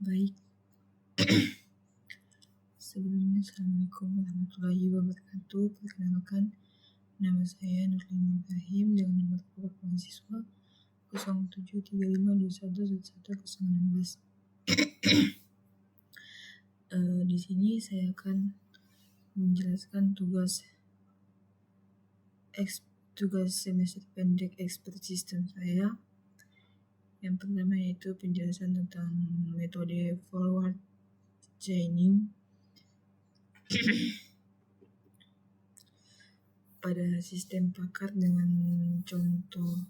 Baik, sebelumnya Assalamualaikum warahmatullahi wabarakatuh. Perkenalkan, nama saya Nurlin Ibrahim dengan nomor pokok mahasiswa 0735211116. Di sini saya akan menjelaskan tugas semester pendek expert system saya. Yang pertama yaitu penjelasan tentang metode forward chaining pada sistem pakar dengan contoh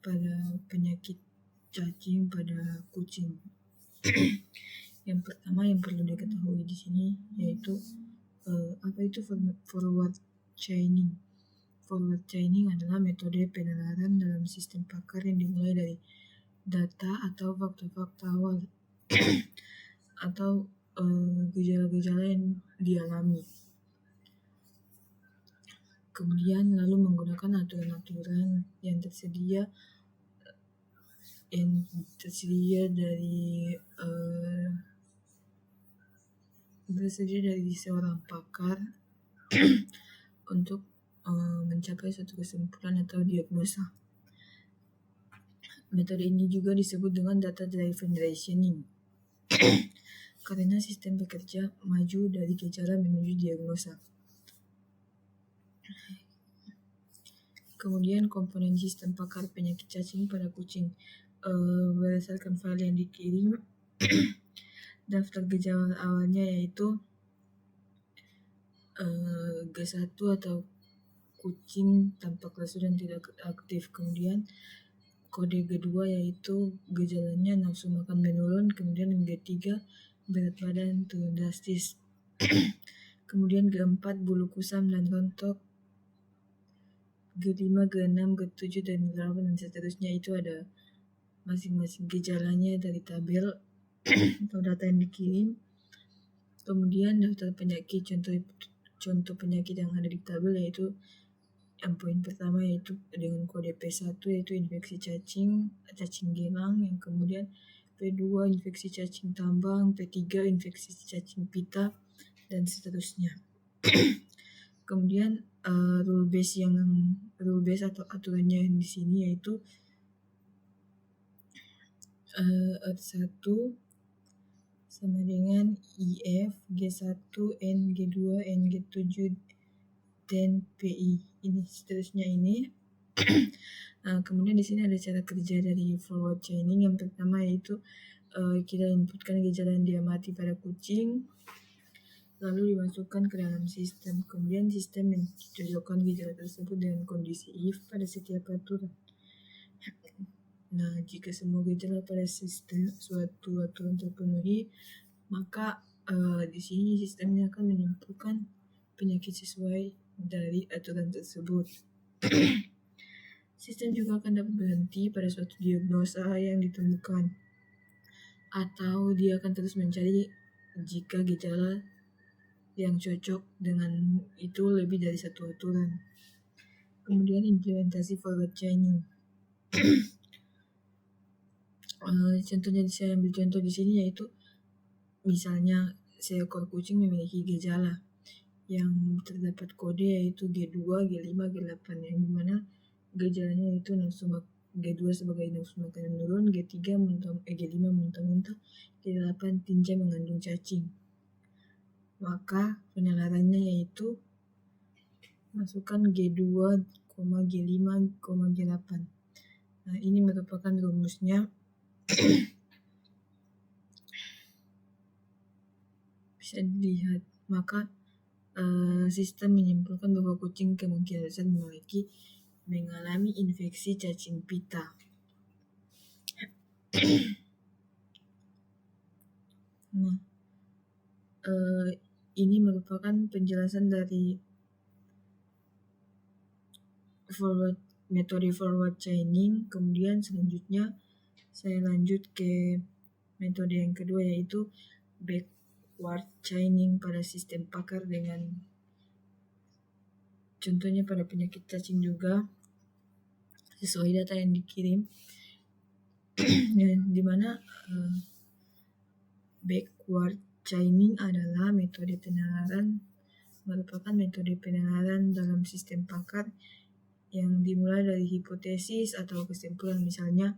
pada penyakit cacing pada kucing. Yang pertama yang perlu diketahui di sini yaitu apa itu forward chaining. Forward chaining adalah metode penalaran dalam sistem pakar yang dimulai dari data atau fakta-fakta awal atau gejala-gejala yang dialami. Kemudian lalu menggunakan aturan-aturan yang tersedia dari seorang pakar untuk mencapai suatu kesimpulan atau diagnosa. Metode ini juga disebut dengan data driven reasoning karena sistem bekerja maju dari gejala menuju diagnosa. Kemudian komponen sistem pakar penyakit cacing pada kucing berdasarkan file yang dikirim. Daftar gejala awalnya yaitu G1 atau kucing tampak lesu dan tidak aktif. Kemudian kode G2 yaitu gejalanya nafsu makan menurun. Kemudian G3 berat badan turun drastis. Kemudian G4 bulu kusam dan rontok. G5, G6, G7 dan G8 dan seterusnya itu ada masing-masing gejalanya dari tabel atau data yang dikirim. Kemudian daftar penyakit, contoh penyakit yang ada di tabel yaitu yang poin pertama yaitu dengan kode P1 yaitu infeksi cacing gelang, yang kemudian P2 infeksi cacing tambang, P3 infeksi cacing pita dan seterusnya. Kemudian rule base atau aturannya yang di sini yaitu R1 sama dengan IF, G1, N, G2, NG7, dan PI. Ini seterusnya ini. Kemudian di sini ada cara kerja dari forward chaining. Yang pertama yaitu kita inputkan gejala yang diamati pada kucing, lalu dimasukkan ke dalam sistem. Kemudian sistem mencocokkan gejala tersebut dengan kondisi if pada setiap aturan. Nah, jika semua gejala pada sistem suatu aturan terpenuhi, maka di sini sistemnya akan menyimpulkan penyakit sesuai dari aturan tersebut. Sistem juga akan dapat berhenti pada suatu diagnosa yang ditemukan, atau dia akan terus mencari jika gejala yang cocok dengan itu lebih dari satu aturan. Kemudian implementasi forward chaining. Contohnya saya ambil contoh di sini yaitu misalnya seekor kucing memiliki gejala yang terdapat kode yaitu G2, G5, G8 yang dimana gejalanya itu G2 sebagai nafsu makan menurun, G5 muntah-muntah, G8 tinja mengandung cacing. Maka penalarannya yaitu masukkan G2, G5, G8. Nah, ini merupakan rumusnya. Bisa dilihat, maka sistem menyimpulkan bahwa kucing kemungkinan besar mengalami infeksi cacing pita. Nah, ini merupakan penjelasan dari metode forward chaining. Kemudian selanjutnya saya lanjut ke metode yang kedua, yaitu backward chaining pada sistem pakar dengan contohnya pada penyakit cacing juga sesuai data yang dikirim. Di mana backward chaining adalah merupakan metode penalaran dalam sistem pakar yang dimulai dari hipotesis atau kesimpulan, misalnya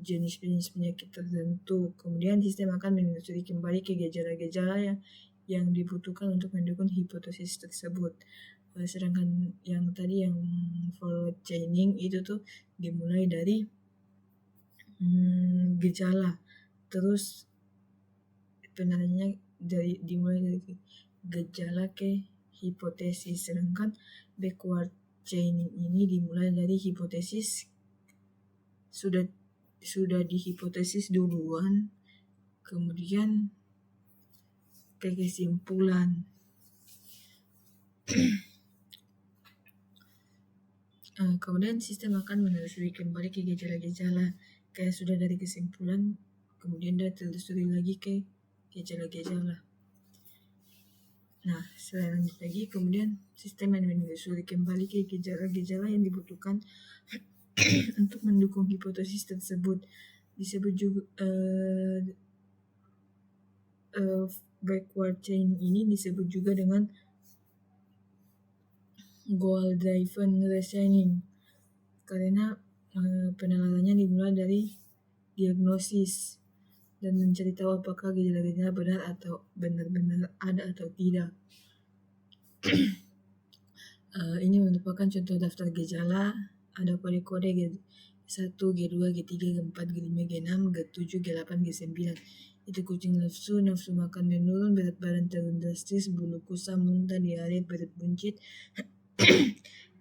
jenis-jenis penyakit tertentu. Kemudian sistem akan menelusuri kembali ke gejala-gejala yang dibutuhkan untuk mendukung hipotesis tersebut. Sedangkan yang tadi yang forward chaining itu tuh dimulai dari gejala, terus penelitiannya dimulai dari gejala ke hipotesis. Sedangkan backward chaining ini dimulai dari hipotesis, sudah dihipotesis duluan, kemudian ke kesimpulan. Kemudian sistem akan menelusuri kembali ke gejala-gejala, kayak sudah dari kesimpulan, kemudian dia telusuri lagi ke gejala-gejala. Nah, selanjut lagi, kemudian sistem yang menelusuri kembali ke gejala-gejala yang dibutuhkan untuk mendukung hipotesis tersebut. Disebut juga backward chain ini disebut juga dengan goal driven reasoning, karena penelitiannya dimulai dari diagnosis dan mencari tahu apakah gejala-gejala benar-benar ada atau tidak. Ini merupakan contoh daftar gejala. Ada kode-kode G1, G2, G3, G4, G5, G6, G7, G8, G9. Itu kucing nafsu makan menurun, berat badan turun drastis, bulu kusam, muntah, diare, perut buncit,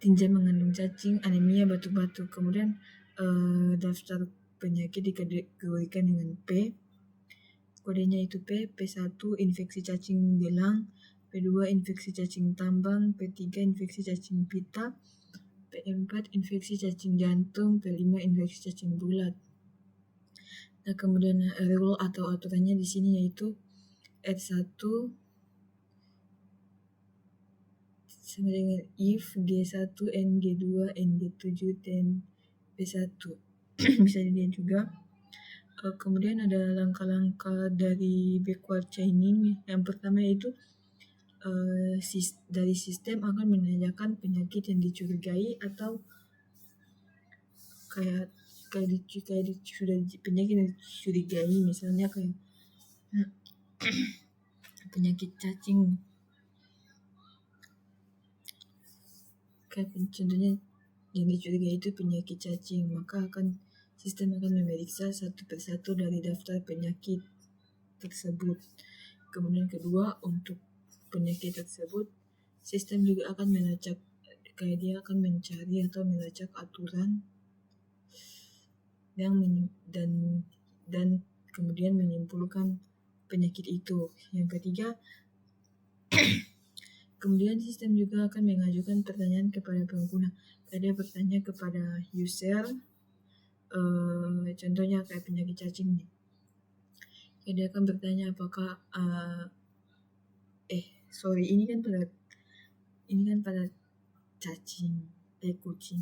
tinja mengandung cacing, anemia, batuk-batuk. Kemudian daftar penyakit dikategorikan dengan P. Kodenya itu P1 infeksi cacing belang, P2 infeksi cacing tambang, P3 infeksi cacing pita, P4 infeksi cacing jantung, P5 infeksi cacing bulat. Nah, kemudian rule atau aturannya di sini yaitu R1 sama dengan if G1 N G2 N G7 dan P1. Bisa dilihat juga. Kemudian ada langkah-langkah dari backward chaining. Yang pertama yaitu dari sistem akan menanyakan penyakit yang dicurigai atau kayak sudah penyakit yang dicurigai, misalnya kayak penyakit cacing. Kayak contohnya yang dicurigai itu penyakit cacing, maka sistem akan memeriksa satu persatu dari daftar penyakit tersebut. Kemudian kedua, untuk penyakit tersebut, sistem juga akan melacak, kayak dia akan mencari atau melacak aturan dan kemudian menyimpulkan penyakit itu. Yang ketiga, kemudian sistem juga akan mengajukan pertanyaan kepada pengguna. Dia bertanya kepada user, contohnya kayak penyakit cacing nih. Dia akan bertanya apakah ini kan pada cacing, kucing.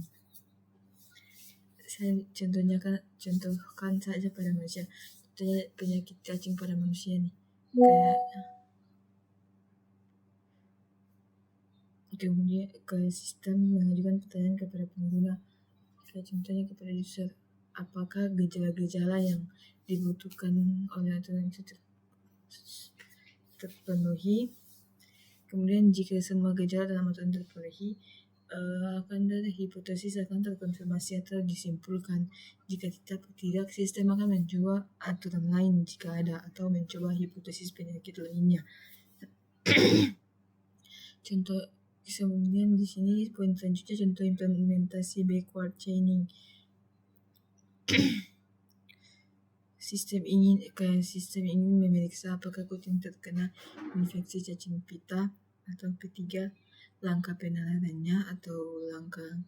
Saya contohkan saja pada manusia. Contohnya penyakit cacing pada manusia nih. Kemudian ke sistem mengajukan pertanyaan kepada pengguna. Kayak contohnya kepada user, apakah gejala-gejala yang dibutuhkan oleh aturan itu terpenuhi. Kemudian jika semua gejala dalam aturan terpenuhi, akan ada hipotesis akan terkonfirmasi atau disimpulkan. Jika tidak, sistem akan mencoba aturan lain jika ada, atau mencoba hipotesis penyakit lainnya. Contoh. Kemudian di sini poin selanjutnya contoh implementasi backward chaining. sistem ingin memeriksa apakah kucing terkena infeksi cacing pita atau P3, langkah penanganannya atau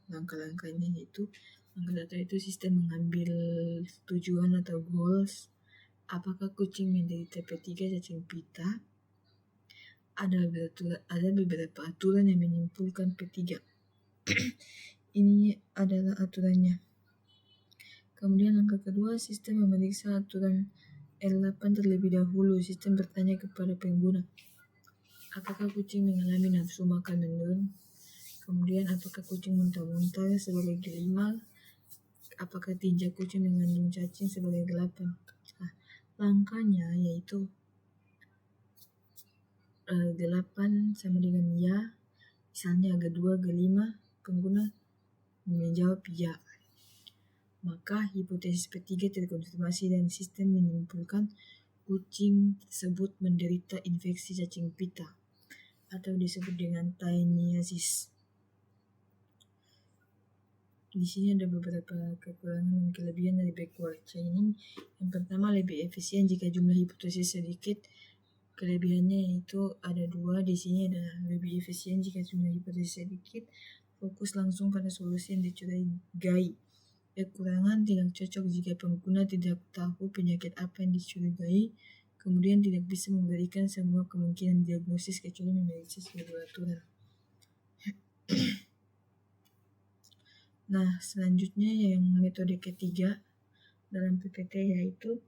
langkah-langkahnya yaitu langkah data itu sistem mengambil tujuan atau goals. Apakah kucing menderita P3 cacing pita? Ada beberapa aturan yang menyimpulkan P3. Ini adalah aturannya. Kemudian langkah kedua, sistem memeriksa aturan L8 terlebih dahulu. Sistem bertanya kepada pengguna, apakah kucing mengalami nafsu makan menurun? Kemudian apakah kucing muntah-muntah sebagai G5? Apakah tinja kucing mengandung cacing sebagai G8? Nah, langkahnya yaitu G8 sama dengan ya, misalnya G2, G5, pengguna menjawab ya. Maka hipotesis P3 terkonfirmasi dan sistem menyimpulkan kucing tersebut menderita infeksi cacing pita atau disebut dengan taeniasis. Di sini ada beberapa kekurangan dan kelebihan dari backward chaining. Yang pertama, lebih efisien jika jumlah hipotesis sedikit. Kelebihannya yaitu ada dua. Di sini ada lebih efisien jika jumlah hipotesis sedikit, fokus langsung pada solusi yang dicurigai. Kekurangan, tidak cocok jika pengguna tidak tahu penyakit apa yang dicurigai, kemudian tidak bisa memberikan semua kemungkinan diagnosis kecuali memeriksa seluruh aturan. Nah, selanjutnya yang metode ketiga dalam PPT yaitu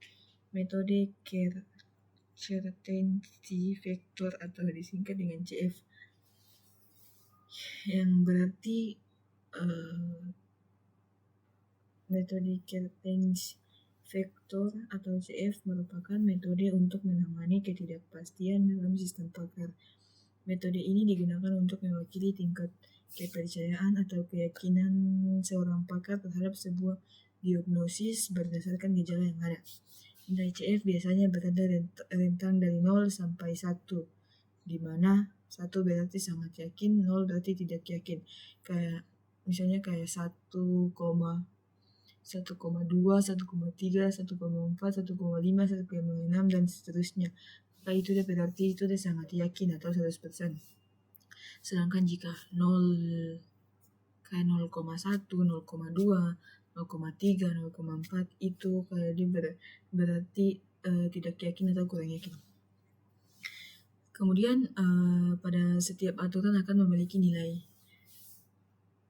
metode certainty factor atau disingkat dengan CF, yang berarti metode certainty factor atau CF merupakan metode untuk menangani ketidakpastian dalam sistem pakar. Metode ini digunakan untuk mewakili tingkat kepercayaan atau keyakinan seorang pakar terhadap sebuah diagnosis berdasarkan gejala yang ada. Nilai CF biasanya berada rentang dari 0 sampai 1, di mana 1 berarti sangat yakin, 0 berarti tidak yakin. Misalnya 1,2, 1,3, 1,4, 1,5, 1,6 dan seterusnya. Maka itu berarti itu sangat yakin atau 100%. Sedangkan jika 0,1, 0,2, 0,3, 0,4 itu berarti tidak yakin atau kurang yakin. Kemudian pada setiap aturan akan memiliki nilai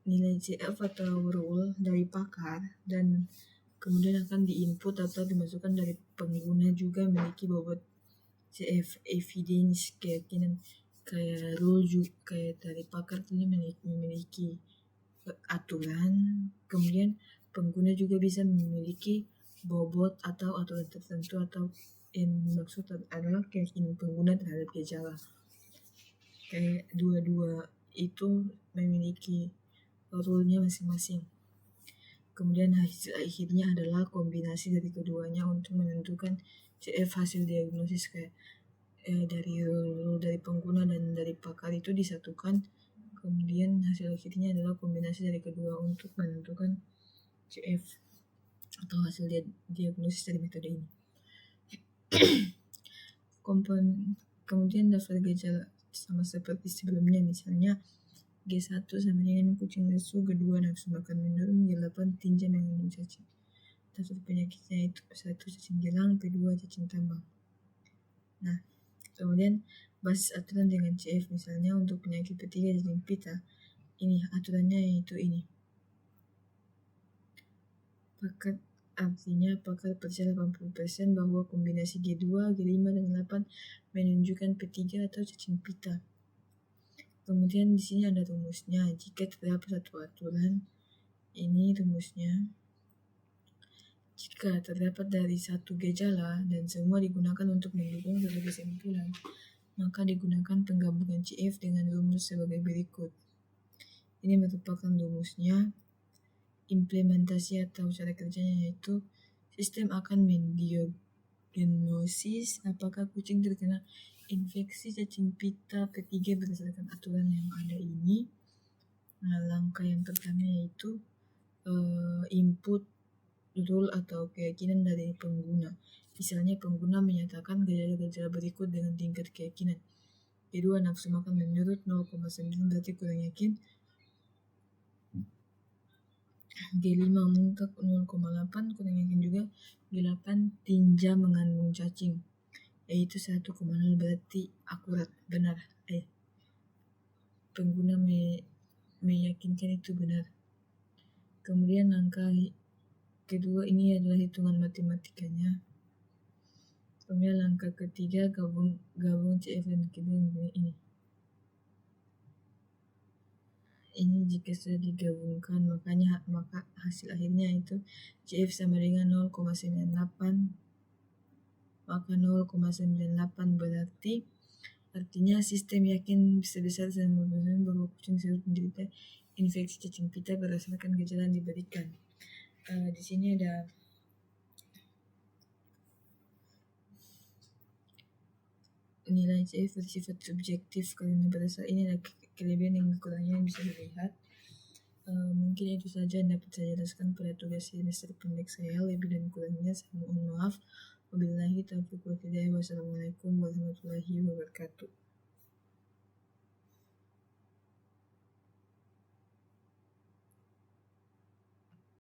CF atau rule dari pakar, dan kemudian akan diinput atau dimasukkan dari pengguna juga memiliki bobot CF, evidence, keyakinan. Kayak rule juga kayak dari pakar ini memiliki aturan, kemudian pengguna juga bisa memiliki bobot atau aturan tertentu atau yang dimaksud adalah keyakinan pengguna terhadap gejala. Kayak dua-dua itu memiliki rule-nya masing-masing. Kemudian hasil akhirnya adalah kombinasi dari keduanya untuk menentukan CF hasil diagnosis kayak dari pengguna dan dari pakar itu disatukan. Kemudian hasil akhirnya adalah kombinasi dari kedua untuk menentukan CF atau hasil diagnosis dari metode ini. Kemudian daftar gejala sama seperti sebelumnya, misalnya G1 sama dengan kucing lesu, G2 nafsu makan menurun, G8 tinja mengandung cacing. Daftar penyakitnya itu 1 cacing gelang, P2 cacing tambang. Nah, kemudian basis aturan dengan CF, misalnya untuk penyakit P3 cacing pita, ini aturannya yaitu ini. Artinya pakar percaya 80% bahwa kombinasi G2, G5, dan G8 menunjukkan P3 atau cacing pita. Kemudian di sini ada rumusnya. Jika terdapat satu aturan, ini rumusnya. Jika terdapat dari satu gejala dan semua digunakan untuk mendukung suatu kesimpulan, maka digunakan penggabungan CF dengan rumus sebagai berikut. Ini merupakan rumusnya. Implementasi atau cara kerjanya yaitu sistem akan mendiagnosis apakah kucing terkena infeksi cacing pita P3 berdasarkan aturan yang ada ini. Nah, langkah yang pertama yaitu input rule atau keyakinan dari pengguna. Misalnya pengguna menyatakan gejala-gejala berikut dengan tingkat keyakinan. Kedua, nafsu makan menurut 0,9 berarti kurang yakin. G5 muntah 0,8 kurang yakin juga. G8 tinja mengandung cacing, yaitu 1,0 berarti akurat, benar. Pengguna meyakinkan itu benar. Kemudian langkah kedua ini adalah hitungan matematikanya. Kemudian langkah ketiga gabung CF dan kedua ini. Ini jika sudah digabungkan maka hasil akhirnya itu CF sama dengan 0,98, maka 0,98 berarti artinya sistem yakin sebesar 90% bahwa kucing Sherwood menderita infeksi cacing pita berdasarkan gejala yang diberikan. Di sini ada nilai CF bersifat subjektif karena berdasar ini ada kelebihan dan kekurangannya yang bisa dilihat. Mungkin itu saja yang dapat saya jelaskan pada tugas semester pendek saya. Lebih dan kurangnya saya mohon maaf. Wabillahi taufiq wal hidayah. Wassalamualaikum warahmatullahi wabarakatuh.